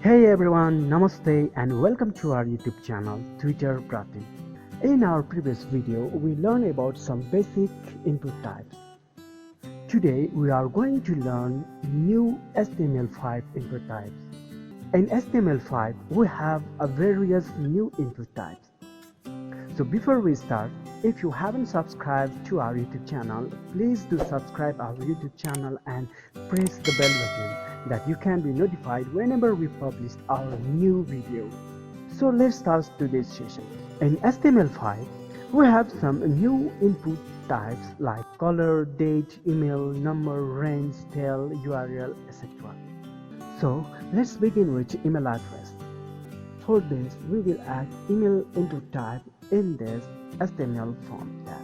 Hey everyone, Namaste and welcome to our YouTube channel, Tutor Pratik. In our previous video, we learned about some basic input types. Today, we are going to learn new HTML5 input types. In HTML5, we have a various new input types. So before we start, if you haven't subscribed to our YouTube channel, please do subscribe our YouTube channel and press the bell button that you can be notified whenever we publish our new video. So let's start today's session. In HTML5, we have some new input types like color, date, email, number, range, style, URL, etc. So let's begin with email address. For this, we will add email input type in this HTML form tab.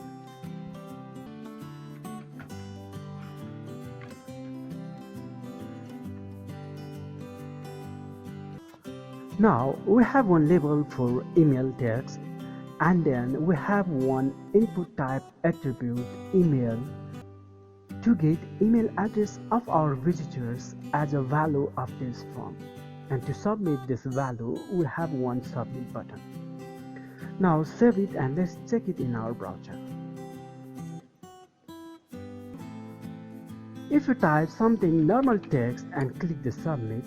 Now we have one label for email text, and then we have one input type attribute email to get email address of our visitors as a value of this form. And to submit this value, we have one submit button. Now save it and let's check it in our browser. If you type something normal text and click the submit,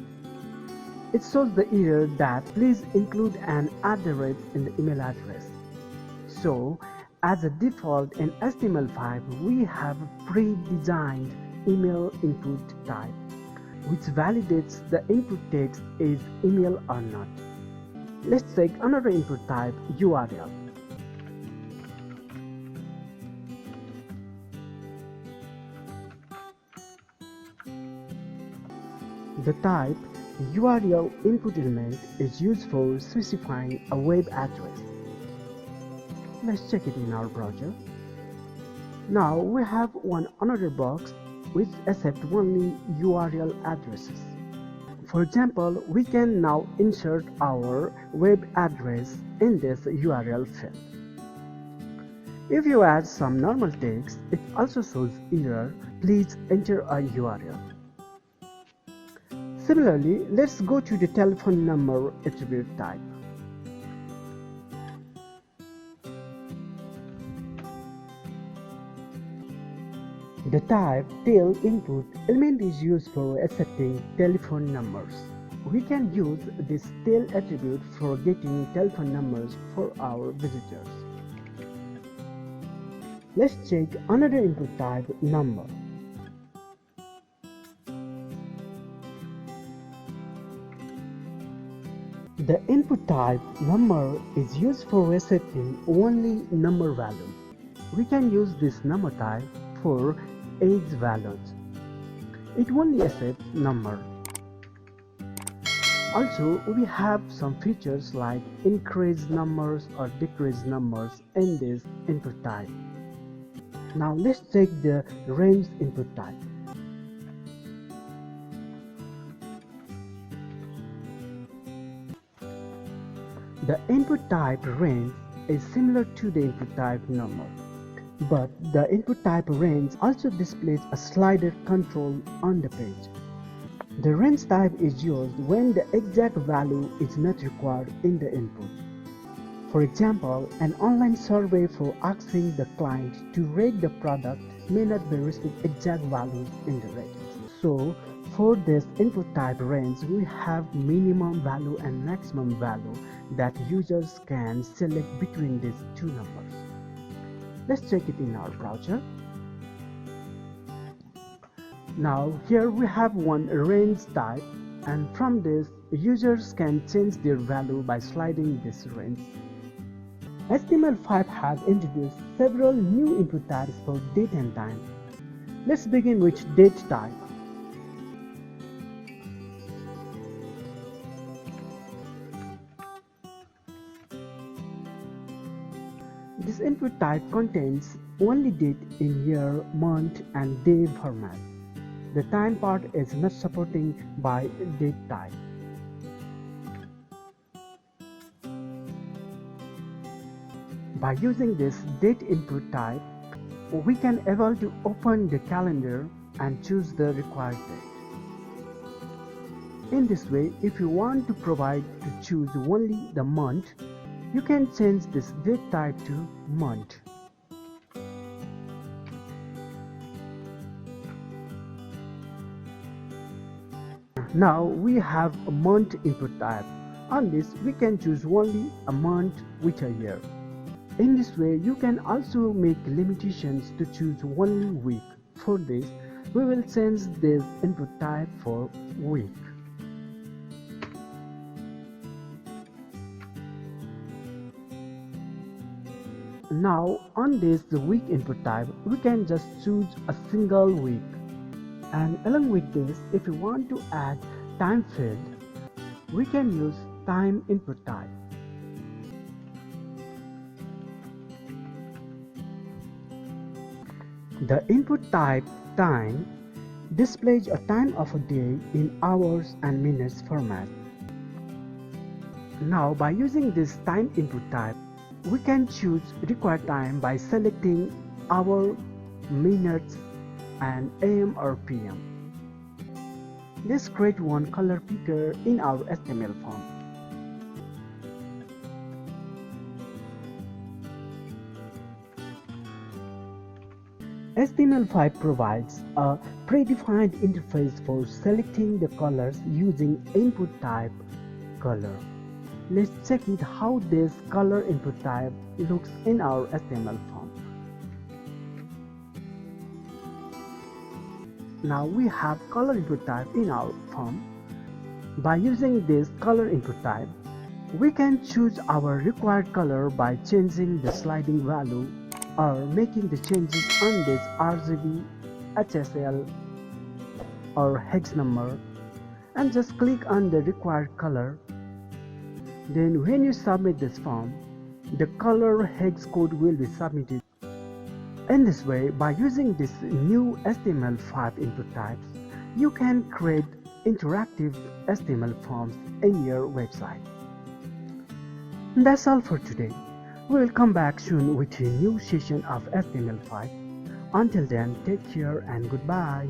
it shows the error that please include an @ in the email address. So as a default in HTML5, we have a pre-designed email input type which validates the input text is email or not. Let's take another input type, URL. The type URL input element is used for specifying a web address. Let's check it in our browser. Now we have another box which accepts only URL addresses. For example, we can now insert our web address in this URL field. If you add some normal text, it also shows error, please enter a URL. Similarly, let's go to the telephone number attribute type. The type tel input element is used for accepting telephone numbers. We can use this tel attribute for getting telephone numbers for our visitors. Let's check another input type, number. The input type number is used for accepting only number values. We can use this number type for age values. It only accepts number. Also, we have some features like increase numbers or decrease numbers in this input type. Now let's check the range input type. The input type range is similar to the input type number, but the input type range also displays a slider control on the page. The range type is used when the exact value is not required in the input. For example, an online survey for asking the client to rate the product may not be receiving exact values in the ratings. So, for this input type range, we have minimum value and maximum value that users can select between these two numbers. Let's check it in our browser. Now here we have one range type, and from this users can change their value by sliding this range. HTML5 has introduced several new input types for date and time. Let's begin with date type. This input type contains only date in year, month, and day format. The time part is not supporting by date type. By using this date input type, we can able to open the calendar and choose the required date. In this way, if you want to provide to choose only the month, you can change this date type to month. Now we have a month input type. On this, we can choose only a month with a year. In this way, you can also make limitations to choose only week. For this, we will change this input type for week. Now on this week input type, we can just choose a single week. And along with this, if you want to add time field, we can use time input type. The input type time displays a time of a day in hours and minutes format. Now by using this time input type, we can choose required time by selecting hour, minutes, and AM or PM. Let's create one color picker in our HTML form. HTML5 provides a predefined interface for selecting the colors using input type color. Let's check it how this color input type looks in our HTML form. Now we have color input type in our form. By using this color input type, we can choose our required color by changing the sliding value or making the changes on this RGB, HSL or hex number, and just click on the required color. Then when you submit this form, the color hex code will be submitted. In this way, by using this new HTML5 input types, you can create interactive HTML forms in your website. That's all for today. We will come back soon with a new session of HTML5. Until then, take care and goodbye.